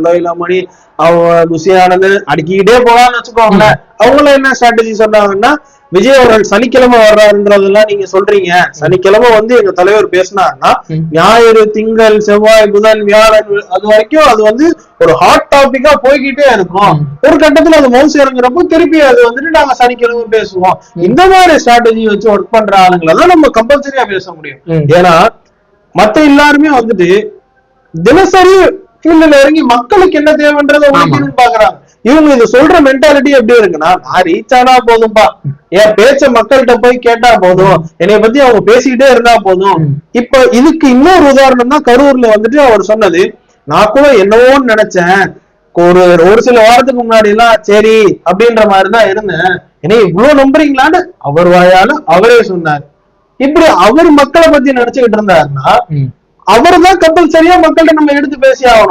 லோயிலாமணி, அவங்க குசியானது அடுக்கிக்கிட்டே போகலாம்னு வச்சுக்கோங்களேன். அவங்களும் என்ன ஸ்ட்ராட்டஜி சொன்னாங்கன்னா, விஜய் அவர்கள் சனிக்கிழமை வர்றாருன்றதெல்லாம் நீங்க சொல்றீங்க, சனிக்கிழமை வந்து எங்க தலைவர் பேசினாருன்னா ஞாயிறு, திங்கள், செவ்வாய், புதன், வியாழன் அது வரைக்கும் அது வந்து ஒரு ஹாட் டாபிக்கா போய்கிட்டே இருக்கும். ஒரு கட்டத்துல அது மவுசு இறங்குறப்போ திருப்பி அது வந்துட்டு நாங்க சனிக்கிழமை பேசுவோம். இந்த மாதிரி ஸ்ட்ராட்டஜி வச்சு ஒர்க் பண்ற ஆளுங்களை தான் நம்ம கம்பல்சரியா பேச முடியும். ஏன்னா மத்த எல்லாருமே வந்துட்டு தினசரி ஃபீல்ட்ல இறங்கி மக்களுக்கு என்ன தேவைன்றதை பாக்குறாங்க. இவங்க இதை சொல்ற மென்டாலிட்டி எப்படி இருக்குன்னா, நான் ரீச் ஆனா போதும்பா, என் பேச்ச மக்கள்கிட்ட போய் கேட்டா போதும், என்னைய பத்தி அவங்க பேசிக்கிட்டே இருந்தா போதும். இப்ப இதுக்கு இன்னொரு உதாரணம் தான் கரூர்ல வந்துட்டு அவர் சொன்னது. நான் கூட என்னவோன்னு நினைச்சேன், ஒரு சில வாரத்துக்கு முன்னாடி எல்லாம் சரி அப்படின்ற மாதிரிதான் இருந்தேன், என்னைய இவ்வளவு நம்புறீங்களான்னு அவர் வாயால அவரே சொன்னார். இப்படி அவர் மக்களை பத்தி நினைச்சுக்கிட்டு இருந்தாருன்னா அவர் தான் கம்பல்சரியா மக்கள்கிட்ட நம்ம எடுத்து பேசி ஆகணும்.